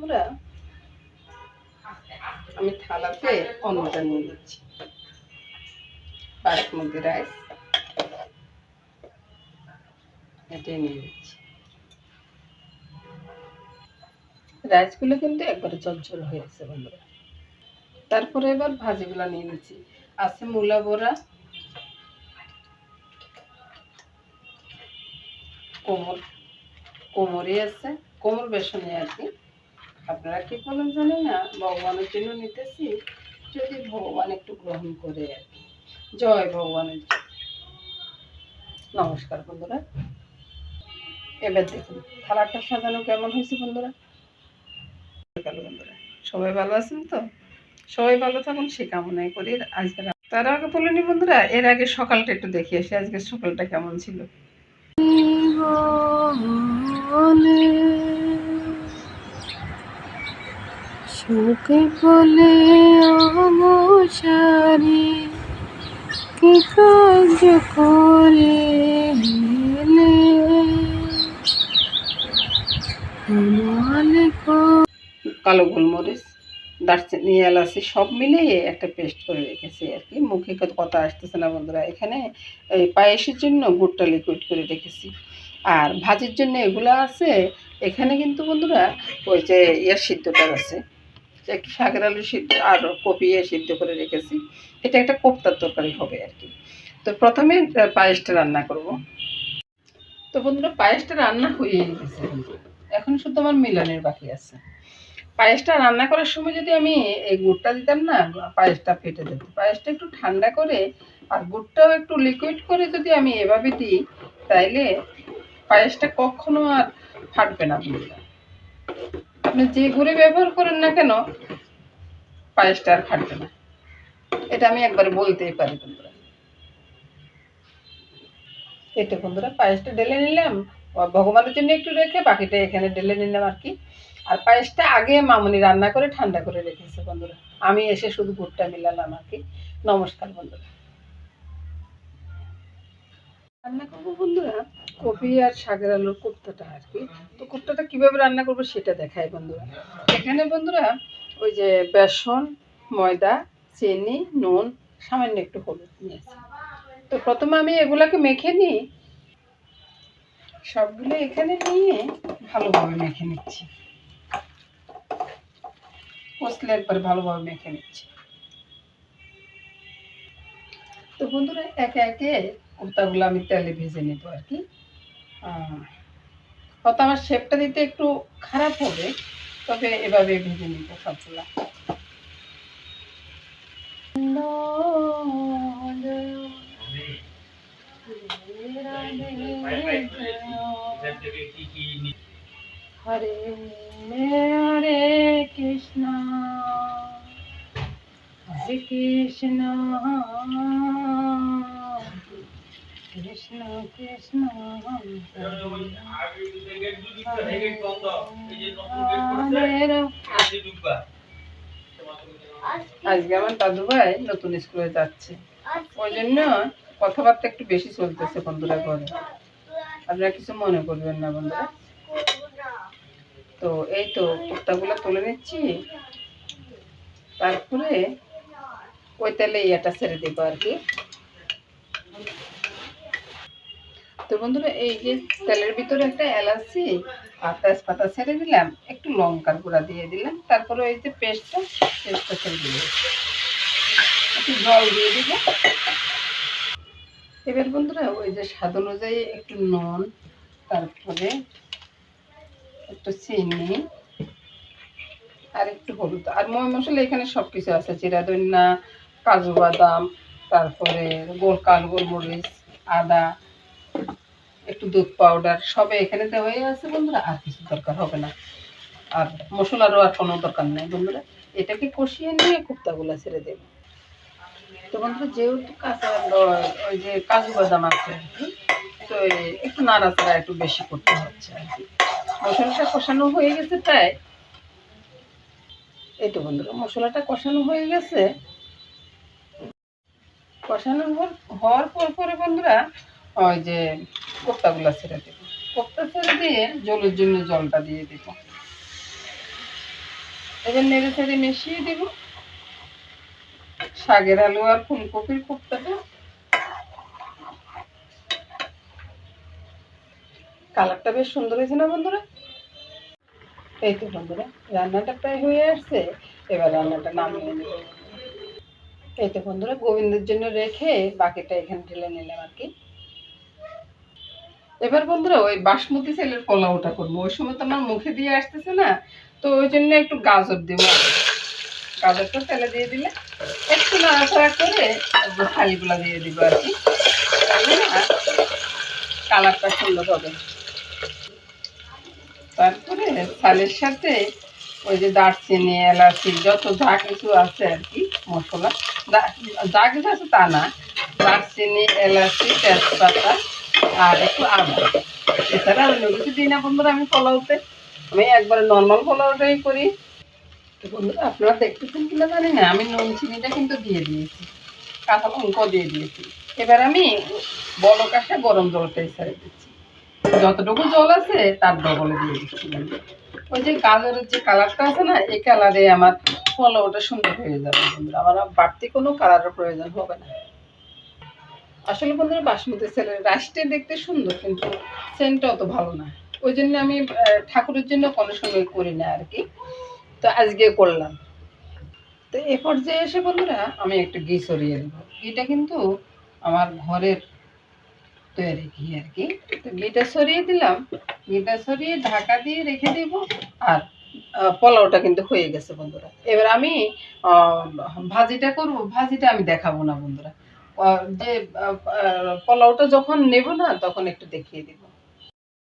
বন্ধুরা আমি থালাতে অন্নটা নিয়ে নিচ্ছি। বাসমতি রাইস এটা নিয়ে নিচ্ছি। রাইসগুলো কিন্তু একবারে ঝরঝর হয়েছে বন্ধুরা। তারপরে এবার ভাজিগুলো নিয়ে নিচ্ছি। আছে মূলা বড়া, কোমরে আছে, কোমর বেসনে আর কি। আপনারা কি বলেন জানি না, ভগবানের জন্য নিতেছি, যদি ভগবান একটু গ্রহণ করে আর কি। জয় ভগবানের। নমস্কার বন্ধুরা। এবার দেখুন থালাটা সাজানো কেমন হয়েছে বন্ধুরা। বন্ধুরা সবাই ভালো আছেন তো? সবাই ভালো থাকুন সে কামনাই করি। আজকে তার আগে বলিনি বন্ধুরা, এর আগে সকালটা একটু দেখে আসি আজকে সকালটা কেমন ছিল। সুখে বলে অবসারে কি কাজ করে কালো গোলমরিচ, দারচিনি, এলাচি সব মিলিয়ে একটা পেস্ট করে রেখেছি আর কি। মুখে কথা আসতেছে না বন্ধুরা। এখানে এই পায়েসের জন্য গুড়টা লিকুইড করে রেখেছি, আর ভাজির জন্য এগুলো আছে। এখানে কিন্তু বন্ধুরা ওই যে সিদ্ধটা আছে, একটু শাকের আলু সিদ্ধ আর কপি সিদ্ধ করে রেখেছি। এটা একটা কোপ্তার তরকারি হবে আর কি। তো প্রথমে পায়েসটা রান্না করব। তো বন্ধুরা পায়েসটা রান্না হয়ে গেছে, এখন শুধু আমার মিলানের বাকি আছে। পায়েসটা রান্না করার সময় যদি আমি এই গুড়টা দিতাম না, পায়েসটা ফেটে যেত। পায়েসটা একটু ঠান্ডা করে আর গুড়টাও একটু লিকুইড করে যদি আমি এভাবে দিই, তাইলে পায়েসটা কখনো আর ফাটবে না বন্ধুরা। আপনি যে গুড়ে ব্যবহার করেন না কেন, পায়েসটা আর ফাটবে না। এটা আমি একবারে বলতেই পারি বন্ধুরা। এটা বন্ধুরা পায়েসটা ঢেলে নিলাম, ভগবানের জন্য একটু রেখে বাকিটা এখানে ঢেলে নিলাম আর কি। আর পায়েসটা আগে মামুনি রান্না করে ঠান্ডা করে রেখেছে বন্ধুরা। আমি এসে শুধু গুড়টা মিলালাম আর কি। নমস্কার বন্ধুরা। রান্না করবো বন্ধুরা কপি আর শাকের আলুর কোপ্তাটা আর কি। তো কোপ্তাটা কিভাবে রান্না করবো সেটা দেখাই বন্ধুরা। এখানে বন্ধুরা ওই যে বেসন, ময়দা, চিনি, নুন, সামান্য একটু হলুদ নিয়েছি। তো প্রথমে আমি এগুলাকে মেখে নিই। সবগুলো এখানে নিয়ে ভালোভাবে মেখে নিচ্ছি। কষলে একবার ভালোভাবে মেখে নিচ্ছি। তো বন্ধুরা একে একে কোপ্তাগুলো আমি তেলে ভেজে নেব আর কি। হয়তো আমার শেপটা দিতে একটু খারাপ হবে, তবে এভাবে ভেজে নিব সবগুলা। হরে হরে কৃষ্ণ হরে কৃষ্ণ কৃষ্ণ কৃষ্ণ আজকে আমার দাদু ভাই নতুন স্কুলে যাচ্ছে, ওই জন্য কথাবার্তা একটু বেশি চলতেছে বন্ধুরা ঘরে। আপনারা কিছু মনে করবেন না বন্ধুরা। তো এই তো কোপ্তাগুলো তুলে নিচ্ছি, তারপরে ওই তেলে ইয়েটা ছেড়ে দেবো আর কি। তো বন্ধুরা এই যে তেলের ভিতরে একটা এলাচি আর তেজপাতা ছেড়ে দিলাম, একটু লঙ্কার গুঁড়া দিয়ে দিলাম, তারপরে ওই যে পেস্টটা ছেড়ে দিলাম, একটু জল দিয়ে দিব। এবার বন্ধুরা ওই যে স্বাদ অনুযায়ী একটু নুন, তারপরে একটু চিনি আর একটু হলুদ আর ময় মশলা। এখানে সব কিছু আছে, জিরা, ধনিয়া, কাজু বাদাম, তারপরে কালো গোলমরিচ, আদা, একটু দুধ পাউডার, সবে এখানে দেওয়া আছে বন্ধুরা। আর কিছু দরকার হবে না, আর মশলারও আর কোনো দরকার নেই বন্ধুরা। এটাকে কষিয়ে নিয়ে কোপ্তাগুলো ছেড়ে দেব। তো বন্ধুরা যেহেতু কাঁচা ওই যে কাজু বাদাম আছে আর কি, তো একটু নাড়াচাড়া একটু বেশি করতে হচ্ছে আর কি। মশলাটা কষানো হয়ে গেছে প্রায়। এই তো বন্ধুরা মশলাটা কষানো হয়ে গেছে। কষানো হওয়ার পরে বন্ধুরা ওই যে কোপ্তাগুলো ছেড়ে দেবো। কোপ্তা ছেড়ে দিয়ে জলের জন্য জলটা দিয়ে দেবো। এবার নেড়ে চেড়ে মিশিয়ে দেব শাকের আলু আর ফুলকপির কোপ্তাটা। কালারটা বেশ সুন্দর হয়েছে না বন্ধুরা? এই তো বন্ধুরা রান্নাটা প্রায় হয়ে আসছে, এবার রান্নাটা নামিয়ে নেব। এই তো বন্ধুরা গোবিন্দের জন্য রেখে বাকিটা এখানে ঢেলে নিলাম আর কি। এবার বন্ধুরা ওই বাসমতি চালের পোলাওটা করবো, ওই সময় তো আমার মুখে দিয়ে আসতেছে না, তো ওই জন্য একটু গাজর দেবো। গাজরটা তেলে দিয়ে দিলে একটু নাড়াচাড়া করে থালিগুলো দিয়ে দিব আর কি, তাহলে না কালারটা সুন্দর হবে। তারপরে চালের সাথে ওই যে দারচিনি এলাচি যত যা কিছু আছে আর কি মশলা, যা কিছু আছে তা না, দারচিনি এলাচি তেজপাতা আর একটু আদা, এছাড়া অন্য কিছু দিই না বন্ধুরা আমি পোলাওতে। আমি একবারে নর্মাল পোলাওটাই করি। তো বন্ধুরা আপনারা দেখতেছেন কিনা জানি না, আমি নুন চিনিটা কিন্তু দিয়ে দিয়েছি, কাঁচা লঙ্কাও দিয়ে দিয়েছি। এবার আমি বলক আসে গরম জলটাই ছেড়ে দিচ্ছি, যতটুকু জল আছে তার ডবলে দিয়ে দিচ্ছি। ওই যে গাজরের যে কালারটা আছে না, এই কালারে আমার পোলাওটা সুন্দর হয়ে যাবে বন্ধুরা, আমার বাড়তি কোনো কালারের প্রয়োজন হবে না। আসলে বন্ধুরা বাসমতি চালের রাইসটা দেখতে সুন্দর কিন্তু সেন্টটা অত ভালো না, ওই জন্য আমি ঠাকুরের জন্য কোনো সময় করি না আর কি, তো আজকে করলাম। তো এ পর্যায়ে এসে বন্ধুরা আমি একটু ঘি ছড়িয়ে দেবো। ঘিটা কিন্তু আমার ঘরের তৈরি ঘি আর কি। তো ঘিটা ছড়িয়ে দিলাম, ঘিটা ছড়িয়ে ঢাকা দিয়ে রেখে দেব। আর পোলাওটা কিন্তু হয়ে গেছে বন্ধুরা। এবার আমি ভাজিটা করব, ভাজিটা আমি দেখাবো না বন্ধুরা, যে পোলাওটা যখন নেব না তখন একটু দেখিয়ে দেব।